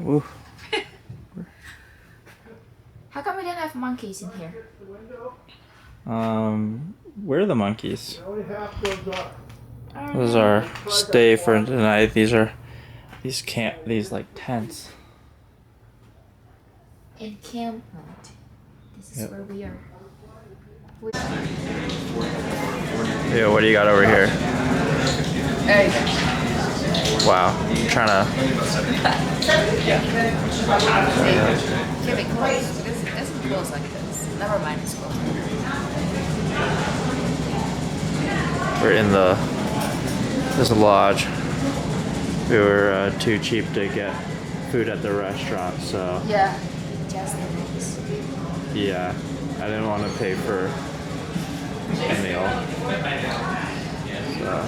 Ooh. How come we didn't have monkeys in here? Where are the monkeys? Those are stay for tonight. These like tents. In camp mode. This is where we are. Yeah, what do you got over here? Egg. Wow, I'm trying to. Keep it close. It isn't close like this. Never mind, it's close. We're in this lodge. We were too cheap to get food at the restaurant, so Yeah, just the mix. yeah, I didn't want to pay for a meal. So.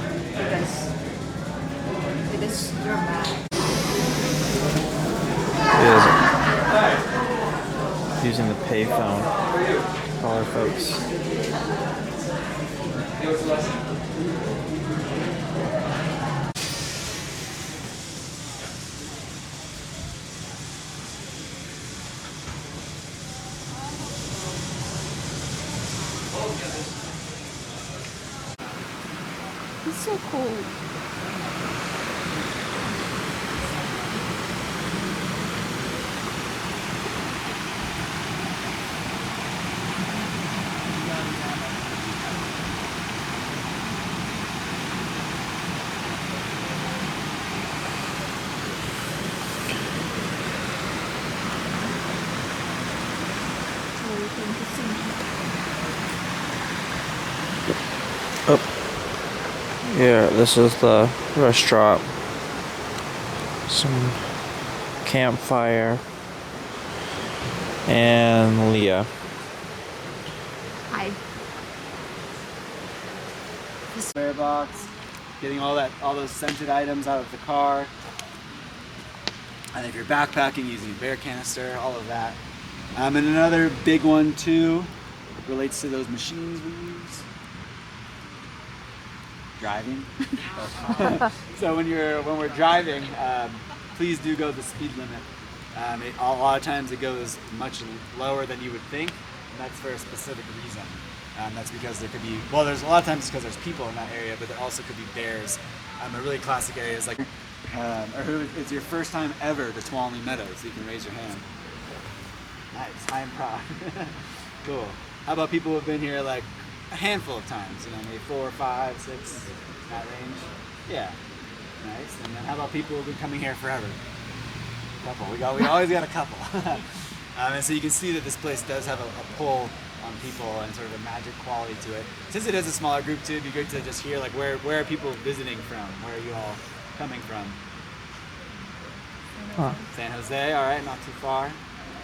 Because you're mad. Using the payphone. Call our folks. It's so cool. Oh. Yeah, this is the restaurant. Some campfire. And Leah. Hi. Bear box, getting all those scented items out of the car. And if you're backpacking, using a bear canister, all of that. And another big one too relates to those machines we use. Driving. So when we're driving, please do go the speed limit. A lot of times it goes much lower than you would think, and that's for a specific reason. That's because there could be, well, there's a lot of times it's because there's people in that area, but there also could be bears. A really classic area is like, or who it's your first time ever to Tuolumne Meadows, you can raise your hand. Nice, I am proud. Cool. How about people who have been here like a handful of times, maybe 4, 5, 6, that range? Yeah, nice. And then how about people who have been coming here forever? Couple. We always got a couple. And so you can see that this place does have a pull on people and sort of a magic quality to it. Since it is a smaller group too, it'd be good to just hear like where are people visiting from? Where are you all coming from? Huh. San Jose, all right, not too far.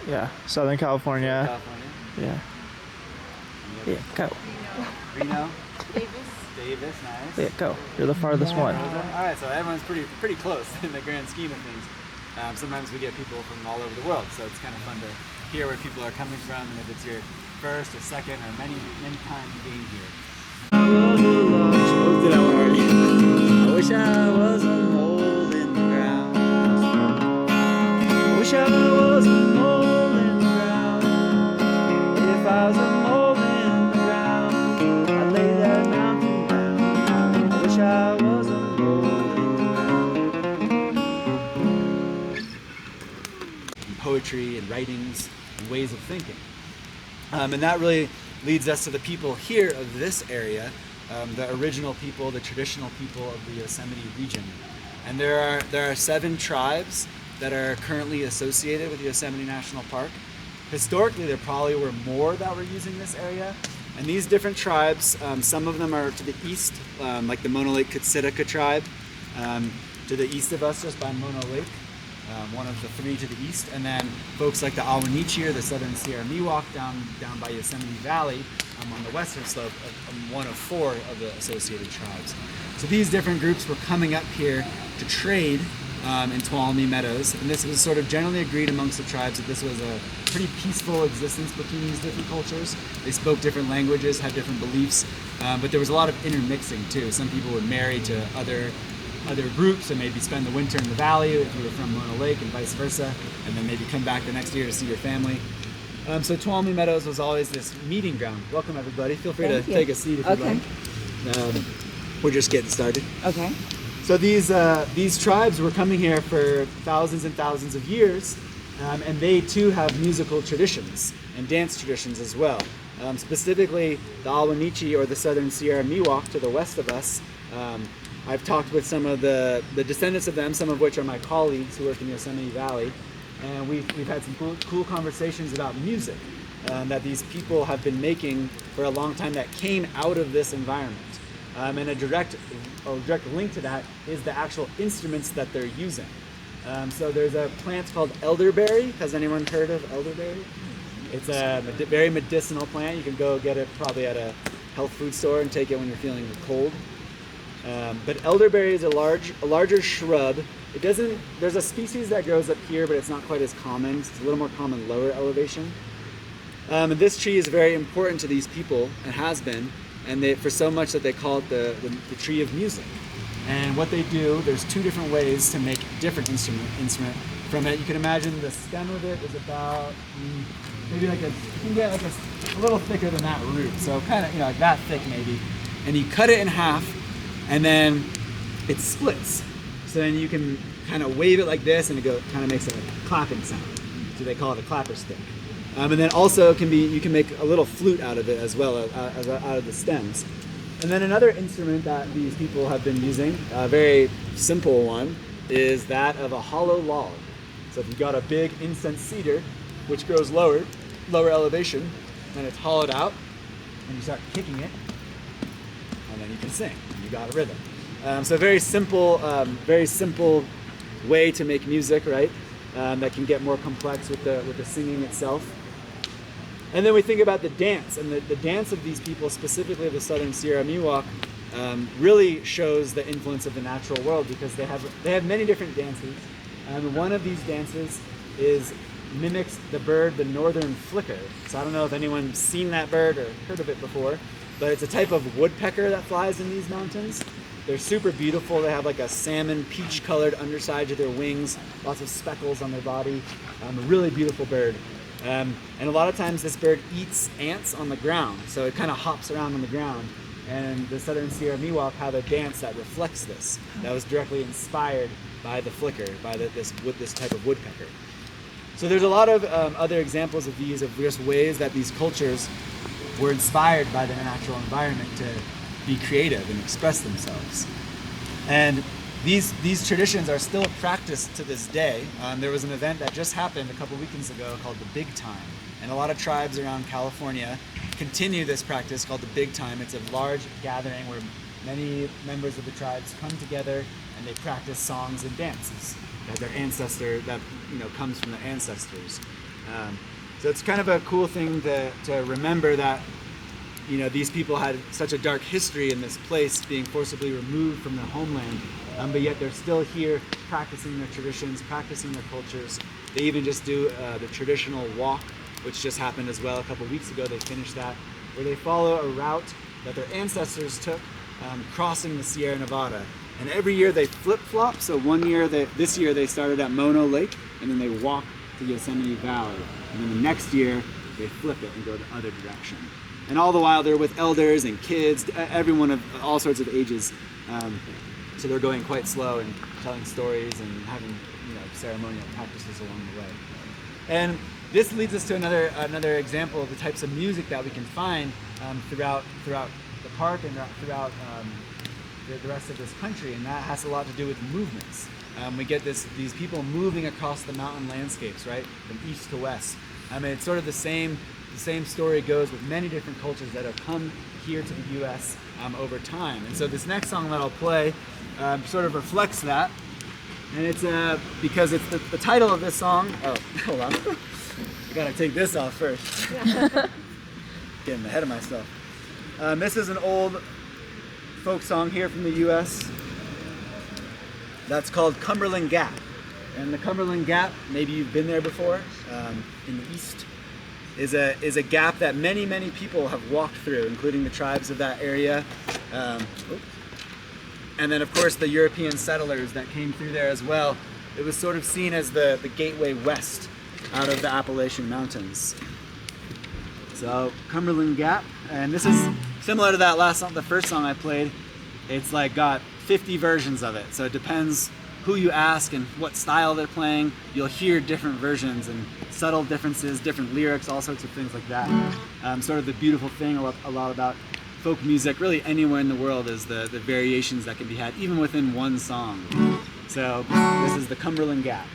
Yeah, Southern California. California. Yeah. Yeah, go. Reno. Davis, nice. Yeah, go. You're the farthest one. All right, so everyone's pretty close in the grand scheme of things. Sometimes we get people from all over the world, so it's kind of fun to hear where people are coming from, and if it's your first or second or many times being here. I did that one already. I wish I was a mole in the ground. I wish I was a mole in the ground. If I was a mole in the ground, I'd lay that mountain down. I wish I was a mole in the ground. Poetry and writings and ways of thinking. And that really leads us to the people here of this area, the original people, the traditional people of the Yosemite region. And there are 7 tribes that are currently associated with Yosemite National Park. Historically, there probably were more that were using this area. And these different tribes, some of them are to the east, like the Mono Lake Kitsitaka tribe, to the east of us just by Mono Lake. One of the 3 to the east, and then folks like the Awanichi or the Southern Sierra Miwok down by Yosemite Valley on the western slope, one of 4 of the associated tribes. So these different groups were coming up here to trade in Tuolumne Meadows, and this was sort of generally agreed amongst the tribes that this was a pretty peaceful existence between these different cultures. They spoke different languages, had different beliefs, but there was a lot of intermixing too. Some people would marry to other other groups and maybe spend the winter in the valley if you were from Mono Lake and vice versa, and then maybe come back the next year to see your family. So Tuolumne Meadows was always this meeting ground. Welcome everybody. Feel free to take a seat if you'd like. We're just getting started. Okay. So these tribes were coming here for thousands and thousands of years, and they too have musical traditions and dance traditions as well. Specifically, the Awanichi, or the Southern Sierra Miwok to the west of us. I've talked with some of the descendants of them, some of which are my colleagues who work in Yosemite Valley, and we've had some cool conversations about music that these people have been making for a long time that came out of this environment. And a direct link to that is the actual instruments that they're using. So there's a plant called elderberry. Has anyone heard of elderberry? It's a very medicinal plant. You can go get it probably at a health food store and take it when you're feeling cold. But elderberry is a larger shrub. There's a species that grows up here, but it's not quite as common. It's a little more common lower elevation. And this tree is very important to these people, and has been, and for so much that they call it the tree of music. And what they do, there's two different ways to make different instrument from it. You can imagine the stem of it is about maybe you can get like a little thicker than that root, so kind of like that thick maybe. And you cut it in half, and then it splits. So then you can kind of wave it like this, and it kind of makes a clapping sound. So they call it a clapper stick. And then also you can make a little flute out of it as well, out of the stems. And then another instrument that these people have been using, a very simple one, is that of a hollow log. So if you've got a big incense cedar, which grows lower elevation, then it's hollowed out, and you start kicking it, and then you can sing. You got a rhythm. So very simple way to make music, right? That can get more complex with the singing itself. And then we think about the dance, and the dance of these people, specifically of the Southern Sierra Miwok, really shows the influence of the natural world, because they have many different dances. One of these dances mimics the bird, the northern flicker. So I don't know if anyone's seen that bird or heard of it before, but it's a type of woodpecker that flies in these mountains. They're super beautiful. They have like a salmon peach colored underside to their wings, lots of speckles on their body. A really beautiful bird. And a lot of times this bird eats ants on the ground, so it kind of hops around on the ground. And the Southern Sierra Miwok have a dance that reflects this, that was directly inspired by the flicker, by this type of woodpecker. So there's a lot of other examples of these, of just ways that these cultures were inspired by the natural environment to be creative and express themselves. And these traditions are still practiced to this day. There was an event that just happened a couple weekends ago called the Big Time. And a lot of tribes around California continue this practice called the Big Time. It's a large gathering where many members of the tribes come together and they practice songs and dances that comes from the ancestors. So it's kind of a cool thing to remember that these people had such a dark history in this place, being forcibly removed from their homeland, but yet they're still here practicing their traditions, practicing their cultures. They even just do the traditional walk, which just happened as well a couple weeks ago. They finished that, where they follow a route that their ancestors took, crossing the Sierra Nevada. And every year they flip-flop. So this year they started at Mono Lake, and then they walk to Yosemite Valley. And then the next year they flip it and go the other direction. And all the while they're with elders and kids, everyone of all sorts of ages. So they're going quite slow and telling stories and having ceremonial practices along the way. And this leads us to another example of the types of music that we can find throughout the park and throughout the rest of this country, and that has a lot to do with movements. We get these people moving across the mountain landscapes, right, from east to west. It's sort of the same story goes with many different cultures that have come here to the U.S. Over time. And so this next song that I'll play sort of reflects that, and it's because it's the title of this song. Oh, hold on, I gotta take this off first. Getting ahead of myself. This is an old folk song here from the U.S. that's called Cumberland Gap. And the Cumberland Gap, maybe you've been there before, in the east, is a gap that many people have walked through, including the tribes of that area. And then of course the European settlers that came through there as well. It was sort of seen as the gateway west out of the Appalachian Mountains. So Cumberland Gap, and this is similar to that last song, the first song I played. It's like got 50 versions of it, so it depends who you ask and what style they're playing. You'll hear different versions and subtle differences, different lyrics, all sorts of things like that. Sort of the beautiful thing a lot about folk music, really anywhere in the world, is the variations that can be had, even within one song. So this is the Cumberland Gap.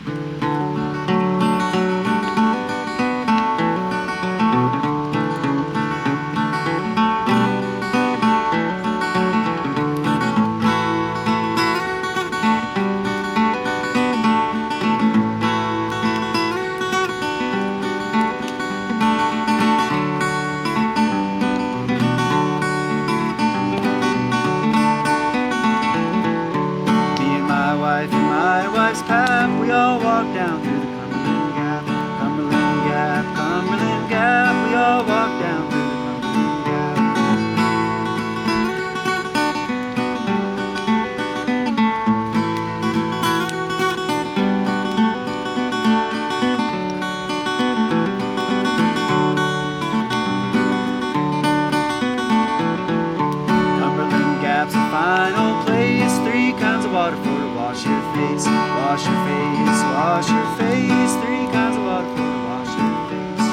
We all walk down through the Cumberland Gap, Cumberland Gap, Cumberland Gap. We all walk down through the Cumberland Gap. Cumberland Gap's a fine old place, 3 kinds of water for to wash your face. Wash your face, wash your face, 3 kinds of water for to wash your face.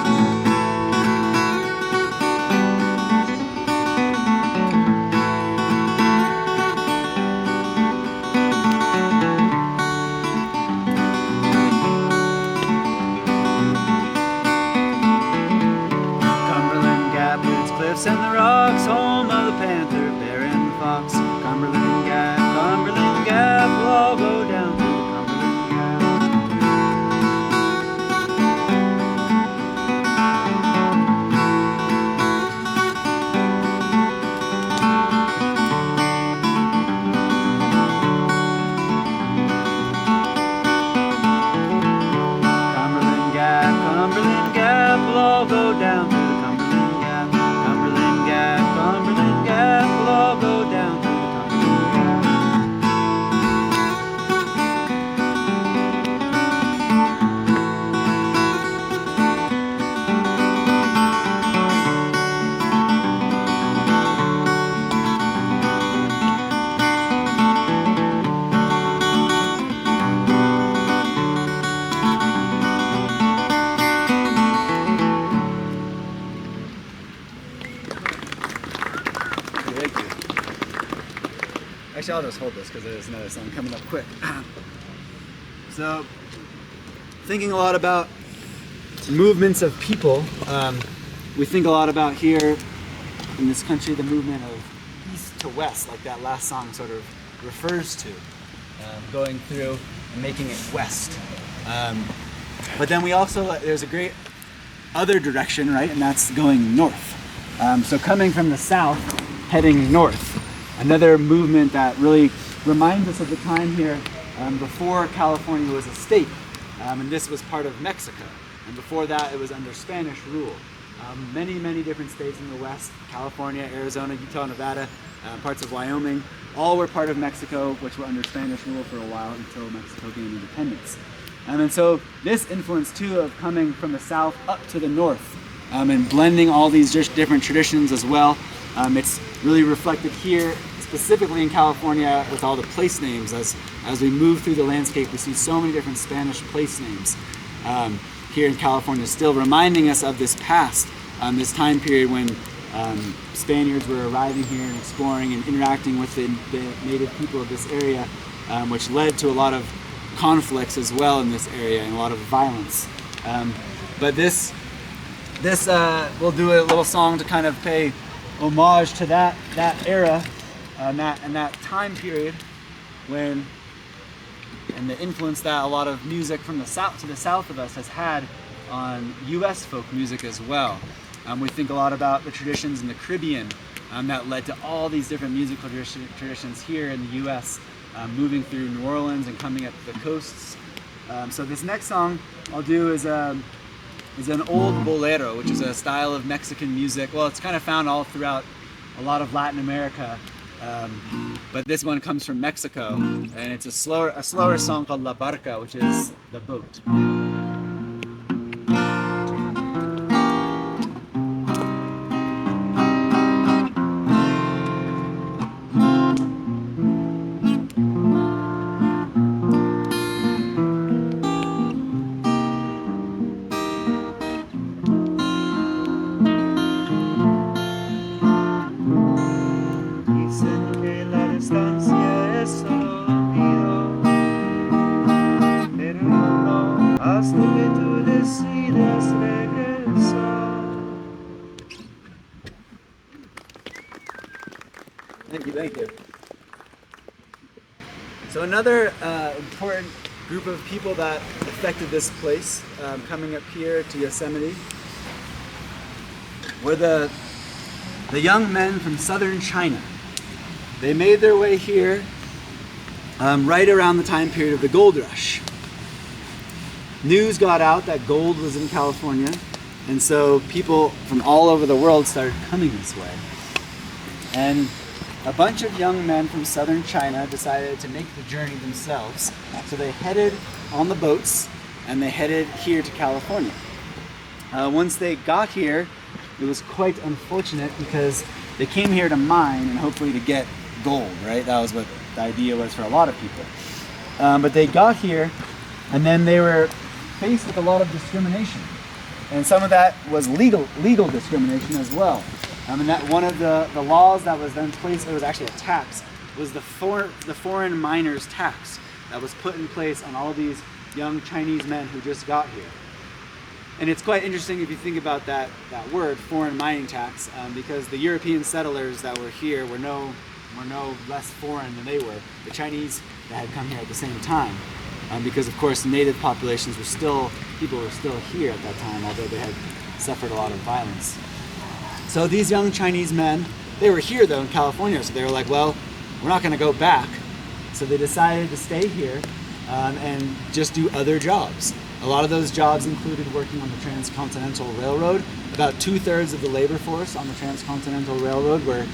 Cumberland Gap with its cliffs and the rocks, home of the panther, bear and the fox. Cumberland Gap, we'll all go down through the Cumberland Gap. Cumberland Gap, we'll all go down through the Cumberland Gap. Cumberland Gap, we'll all go down through the Cumberland Gap. Thank you. Actually, I'll just hold this because there's another song coming up quick. So, thinking a lot about movements of people, we think a lot about here in this country the movement of east to west, like that last song sort of refers to, going through and making it west. But then we also, there's a great other direction, right? And that's going north. So coming from the south, heading north. Another movement that really reminds us of the time here before California was a state. And this was part of Mexico. And before that, it was under Spanish rule. Many, many different states in the west, California, Arizona, Utah, Nevada, parts of Wyoming, all were part of Mexico, which were under Spanish rule for a while until Mexico gained independence. And so this influence too of coming from the south up to the north and blending all these just different traditions as well. It's really reflected here, specifically in California, with all the place names. As we move through the landscape, we see so many different Spanish place names here in California, still reminding us of this past, this time period when Spaniards were arriving here and exploring and interacting with the native people of this area, which led to a lot of conflicts as well in this area and a lot of violence. But this we'll do a little song to kind of pay homage to that era and that time period when, and the influence that a lot of music from the south to the south of us has had on U.S. folk music as well. We think a lot about the traditions in the Caribbean that led to all these different musical traditions here in the U.S. Moving through New Orleans and coming up the coasts. So this next song I'll do is an old bolero, which is a style of Mexican music. Well, it's kind of found all throughout a lot of Latin America, But this one comes from Mexico, and it's a slower song called La Barca, which is the boat. Thank you. So another important group of people that affected this place coming up here to Yosemite were the young men from southern China. They made their way here right around the time period of the gold rush. News got out that gold was in California, and so people from all over the world started coming this way. And a bunch of young men from southern China decided to make the journey themselves. So they headed on the boats and they headed here to California. Once they got here, it was quite unfortunate because they came here to mine and hopefully to get gold, right? That was what the idea was for a lot of people. But they got here and then they were faced with a lot of discrimination. And some of that was legal discrimination as well. And that one of the laws that was then placed, it was actually a tax, was the foreign miners tax that was put in place on all these young Chinese men who just got here. And it's quite interesting if you think about that word, foreign mining tax, because the European settlers that were here were no less foreign than they were. The Chinese that had come here at the same time. Because of course native populations people were still here at that time, although they had suffered a lot of violence. So these young Chinese men, they were here though in California, so they were like, well, we're not going to go back. So they decided to stay here and just do other jobs. A lot of those jobs included working on the Transcontinental Railroad. About 2/3 of the labor force on the Transcontinental Railroad were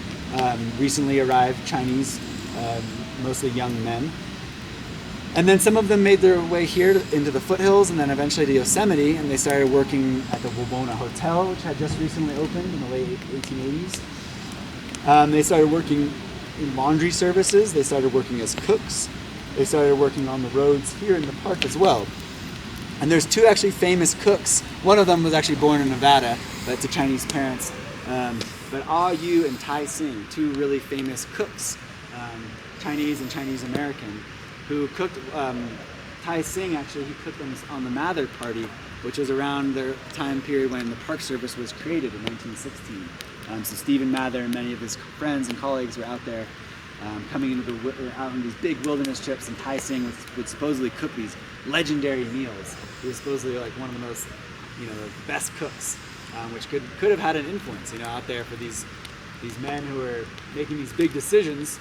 recently arrived Chinese, mostly young men. And then some of them made their way here into the foothills and then eventually to Yosemite, and they started working at the Wawona Hotel, which had just recently opened in the late 1880s. They started working in laundry services. They started working as cooks. They started working on the roads here in the park as well. And there's two actually famous cooks. One of them was actually born in Nevada, but to Chinese parents. But Ah Yu and Tai Sing, two really famous cooks, Chinese and Chinese American, who cooked, Tai Sing actually, he cooked them on the Mather Party, which was around the time period when the Park Service was created in 1916. So Stephen Mather and many of his friends and colleagues were out there coming into out on these big wilderness trips, and Tai Sing would supposedly cook these legendary meals. He was supposedly like one of the most, the best cooks, which could have had an influence, out there for these men who were making these big decisions.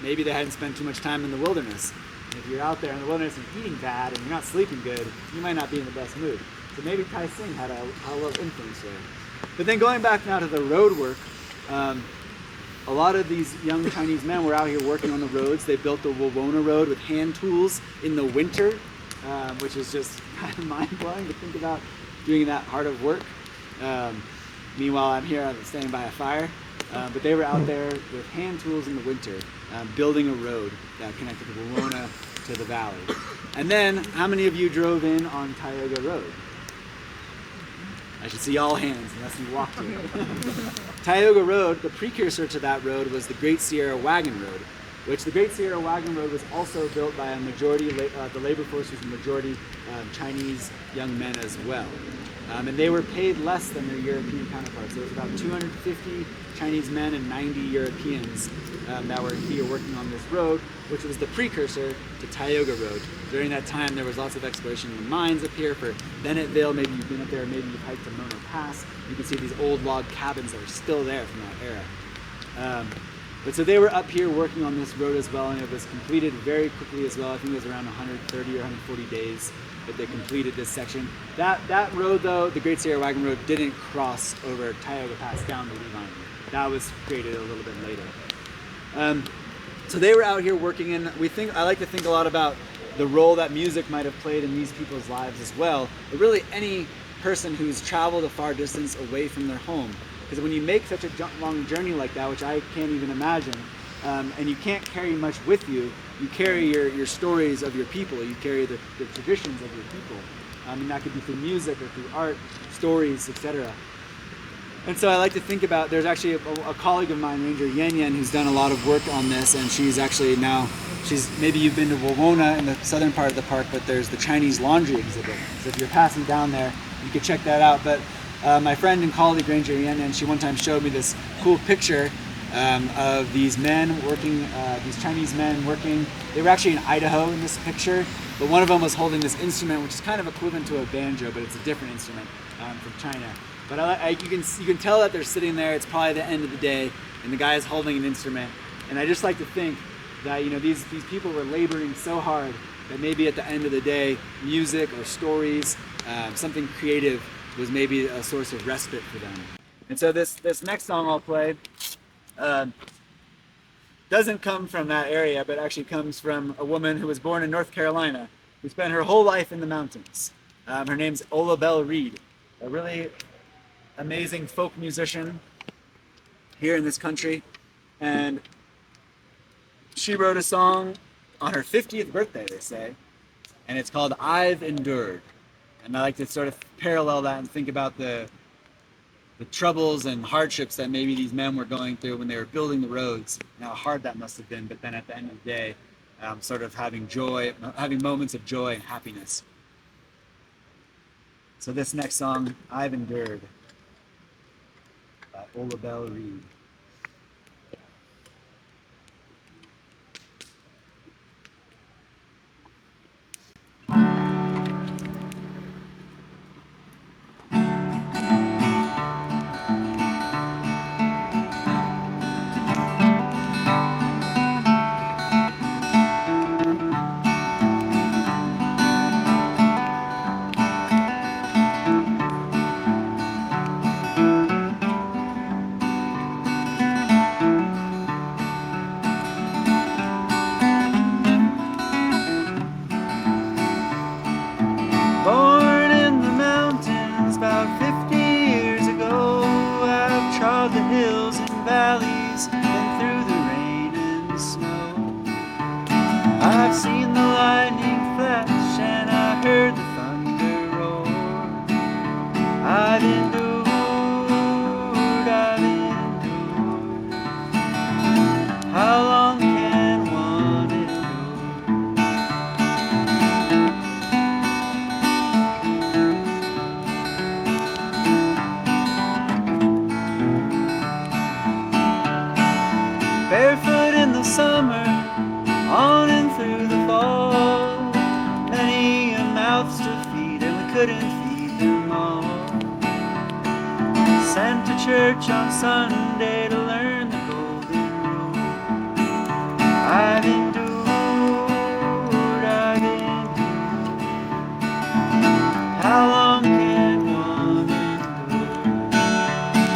Maybe they hadn't spent too much time in the wilderness. And if you're out there in the wilderness and eating bad and you're not sleeping good, you might not be in the best mood. So maybe Tai Sing had a little influence there. But then going back now to the road work, a lot of these young Chinese men were out here working on the roads. They built the Wawona Road with hand tools in the winter, which is just kind of mind-blowing to think about doing that hard of work. Meanwhile, I'm here standing by a fire. But they were out there with hand tools in the winter, building a road that connected the Wawona to the valley. And then, how many of you drove in on Tioga Road? I should see all hands unless you walked to it. Tioga Road, the precursor to that road was the Great Sierra Wagon Road, which the Great Sierra Wagon Road was also built by a majority, the labor force was a majority Chinese young men as well. And they were paid less than their European counterparts. There was about 250 Chinese men and 90 Europeans that were here working on this road, which was the precursor to Tioga Road. During that time, there was lots of exploration in the mines up here for Bennetville. Maybe you've been up there, maybe you've hiked to Mono Pass. You can see these old log cabins that are still there from that era. But so they were up here working on this road as well, and it was completed very quickly as well. I think it was around 130 or 140 days that they completed this section. That road though, the Great Sierra Wagon Road, didn't cross over Tioga Pass down to Levine. That was created a little bit later. So they were out here working, and I like to think a lot about the role that music might have played in these people's lives as well, but really any person who's traveled a far distance away from their home. Because when you make such a long journey like that, which I can't even imagine, and you can't carry much with you, you carry your stories of your people, you carry the traditions of your people. And that could be through music or through art, stories, etc. And so I like to think about, there's actually a colleague of mine, Ranger Yan Yan, who's done a lot of work on this, and she's actually now, maybe you've been to Wawona in the southern part of the park, but there's the Chinese laundry exhibit. So if you're passing down there, you could check that out. But my friend and colleague, Ranger Yan Yan, she one time showed me this cool picture of these men working, these Chinese men working. They were actually in Idaho in this picture, but one of them was holding this instrument, which is kind of equivalent to a banjo, but it's a different instrument from China. But you can tell that they're sitting there. It's probably the end of the day, and the guy is holding an instrument. And I just like to think that these people were laboring so hard that maybe at the end of the day, music or stories, something creative was maybe a source of respite for them. And so this next song I'll play doesn't come from that area, but actually comes from a woman who was born in North Carolina, who spent her whole life in the mountains. Her name's Ola Belle Reed, a really amazing folk musician here in this country. And she wrote a song on her 50th birthday, they say, and it's called I've Endured. And I like to sort of parallel that and think about the troubles and hardships that maybe these men were going through when they were building the roads, and how hard that must have been, but then at the end of the day, sort of having moments of joy and happiness. So this next song, I've Endured, by Ola Belle Reed. Born in the mountains about 50 years ago, I've trod the hills and valleys, been through the rain and the snow. I've seen the lightning flash and I heard the thunder roar. I've endured, I've endured. How long can one endure? Barefoot in the summer, on and through the fall, many a mouths to feed, and we couldn't feed them all. Sent to church on Sunday to learn the golden rule. I've endured, I've endured. How long can one endure?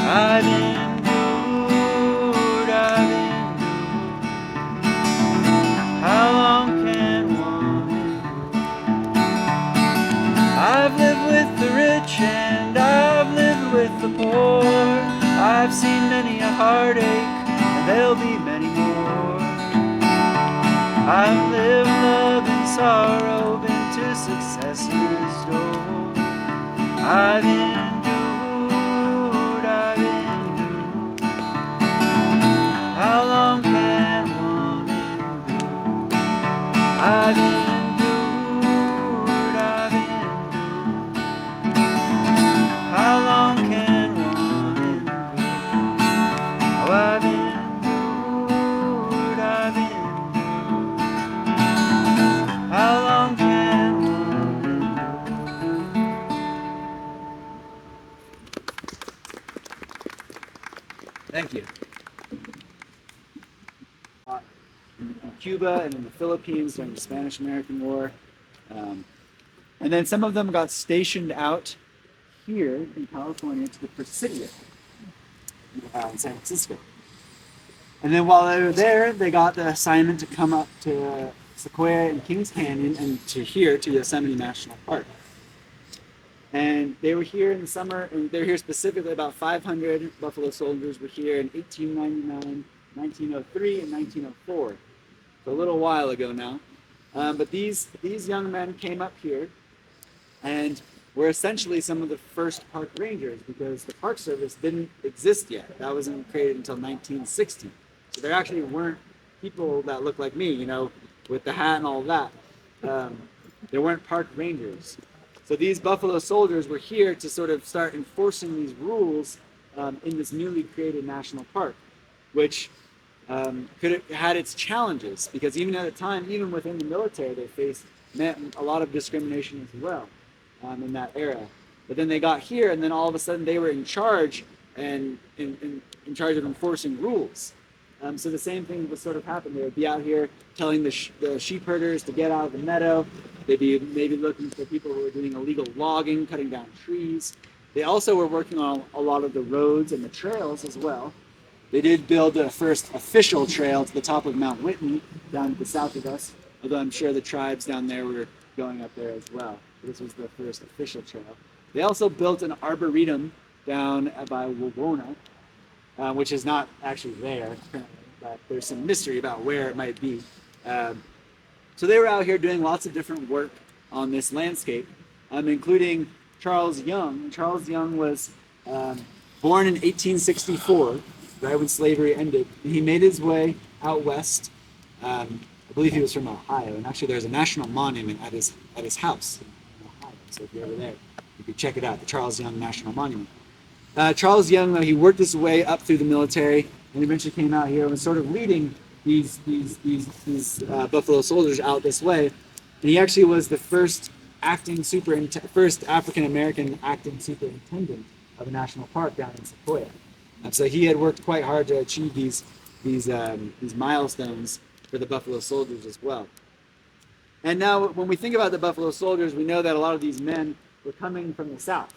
I've endured. How long can one endure? I've lived with the rich and I've lived with the poor. I've seen many a heartache and there'll be many more. I've lived love and sorrow, been to success's door. I've endured, I've endured. How long can one endure? I've endured, I've endured. How long can one endure? Oh, I've endured, I've endured. How long can one endure? Thank you. In Cuba and in the Philippines during the Spanish-American War. And then some of them got stationed out here in California to the Presidio in San Francisco. And then while they were there, they got the assignment to come up to Sequoia and Kings Canyon and to Yosemite National Park. And they were here in the summer, and they were here specifically. About 500 Buffalo Soldiers were here in 1899, 1903, and 1904. So a little while ago now. But these young men came up here and were essentially some of the first park rangers, because the Park Service didn't exist yet. That wasn't created until 1960. So there actually weren't people that looked like me, you know, with the hat and all that. There weren't park rangers. So these Buffalo Soldiers were here to sort of start enforcing these rules in this newly created national park, which could have had its challenges, because even at the time, even within the military, they faced a lot of discrimination as well in that era. But then they got here, and then all of a sudden they were in charge and in charge of enforcing rules. So the same thing would sort of happen. They would be out here telling the sheep herders to get out of the meadow. They'd be maybe looking for people who were doing illegal logging, cutting down trees. They also were working on a lot of the roads and the trails as well. They did build the first official trail to the top of Mount Whitney down to the south of us, although I'm sure the tribes down there were going up there as well. This was the first official trail. They also built an arboretum down by Wawona, which is not actually there currently, but there's some mystery about where it might be. So they were out here doing lots of different work on this landscape, including Charles Young. Charles Young was born in 1864, right when slavery ended. And he made his way out west. I believe he was from Ohio, and actually there's a national monument at his house in Ohio. So if you're ever there, you could check it out, the Charles Young National Monument. Charles Young, though, he worked his way up through the military and eventually came out here and was sort of leading these Buffalo Soldiers out this way. And he actually was the first African American acting superintendent of a national park down in Sequoia. So he had worked quite hard to achieve these milestones for the Buffalo Soldiers as well. And now, when we think about the Buffalo Soldiers, we know that a lot of these men were coming from the South.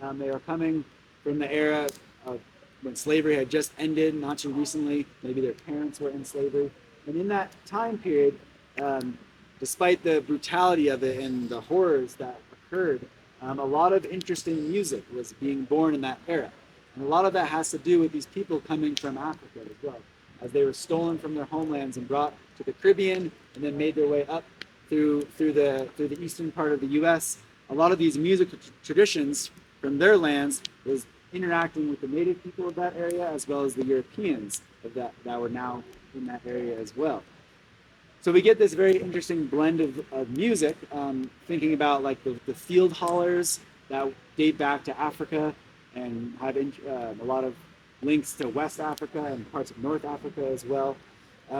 They were coming from the era of when slavery had just ended, not too recently. Maybe their parents were in slavery. And in that time period, despite the brutality of it and the horrors that occurred, a lot of interesting music was being born in that era. And a lot of that has to do with these people coming from Africa as well, as they were stolen from their homelands and brought to the Caribbean and then made their way up through the eastern part of the U.S. A lot of these music traditions from their lands was interacting with the native people of that area, as well as the Europeans that were now in that area as well. So we get this very interesting blend of music, thinking about like the field hollers that date back to Africa and have a lot of links to West Africa and parts of North Africa as well,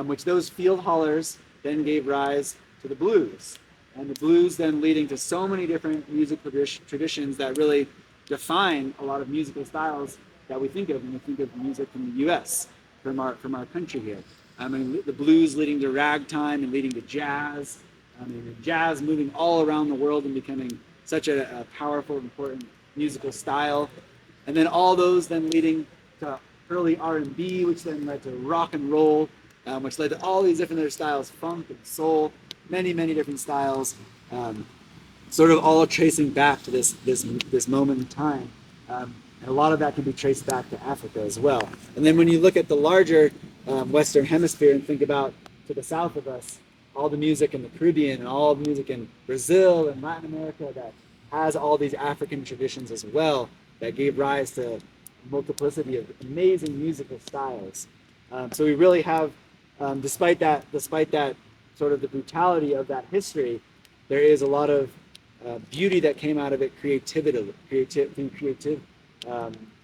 which those field hollers then gave rise to the blues. And the blues then leading to so many different music traditions that really define a lot of musical styles that we think of when we think of music from the U.S., from our country here. I mean, the blues leading to ragtime and leading to jazz. I mean, jazz moving all around the world and becoming such a powerful, important musical style. And then all those then leading to early R&B, which then led to rock and roll, which led to all these different other styles, funk and soul, many, many different styles, sort of all tracing back to this moment in time. And a lot of that can be traced back to Africa as well. And then when you look at the larger Western Hemisphere and think about to the south of us, all the music in the Caribbean and all the music in Brazil and Latin America that has all these African traditions as well, that gave rise to a multiplicity of amazing musical styles. So we really have, despite that sort of the brutality of that history, there is a lot of beauty that came out of it, creative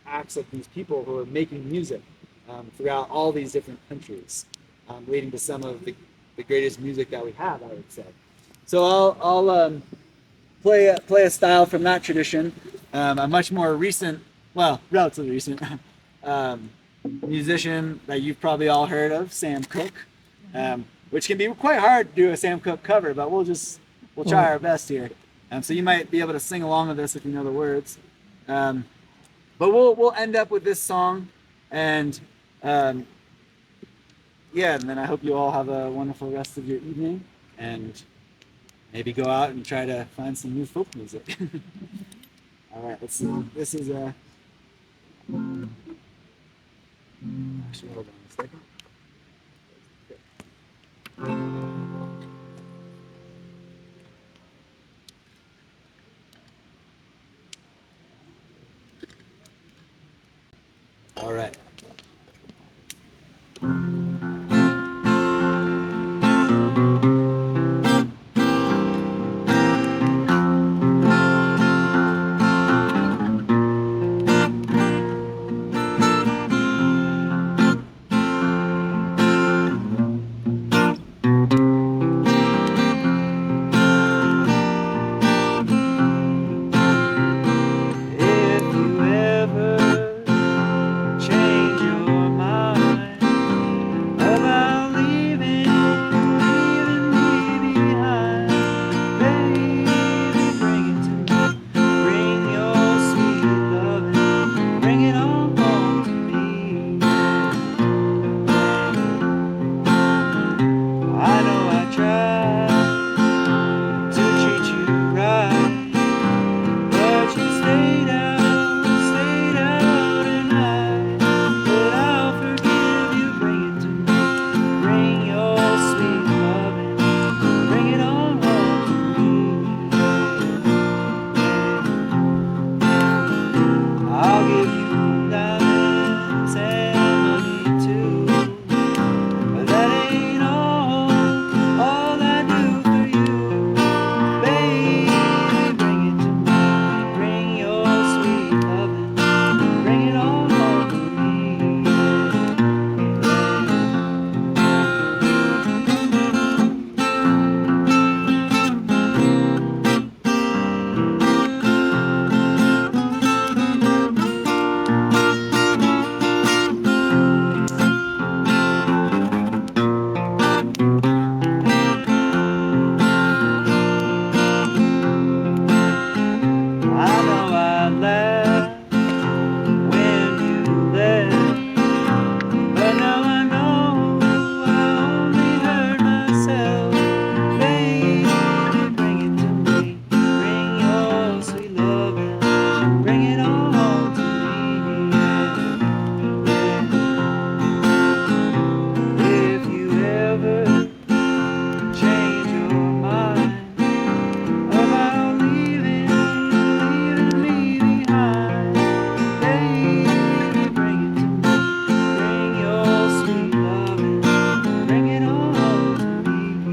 acts of these people who are making music throughout all these different countries, leading to some of the greatest music that we have, I would say. So I'll play a style from that tradition, a much more recent, well, relatively recent musician that you've probably all heard of, Sam Cooke, which can be quite hard to do a Sam Cooke cover, but we'll try our best here. So you might be able to sing along with this if you know the words. But we'll end up with this song, and yeah, and then I hope you all have a wonderful rest of your evening, and maybe go out and try to find some new folk music. All right, let's see. This is a. Actually, hold on a second. All right. If you ever change your mind about leaving me behind, baby, bring it to me. Bring your sweet loving, bring it on home to me. I know I tried to treat you right, but you stayed out at night. But I'll forgive you, bring it to me. Bring your sweet loving, bring it on home to me. I'll give you diamonds and money too, but that ain't all I do for you. Baby, bring it to me. Bring your sweet loving, bring it on home to me. I know I laughed when you left, but now I know I only hurt myself. Baby, bring it to me. Bring your sweet loving, bring it on home to me. If you ever change your mind about leaving me behind, baby, bring it to me. Bring your sweet loving, bring it on home to me.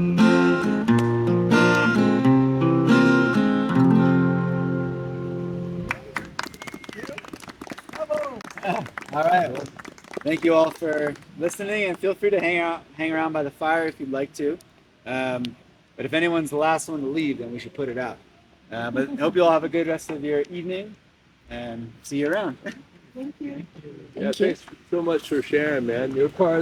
All right. Well, thank you all for listening, and feel free to hang around by the fire if you'd like to. But if anyone's the last one to leave, then we should put it out. But I hope you all have a good rest of your evening, and see you around. Yeah, thanks so much for sharing, man. You're part of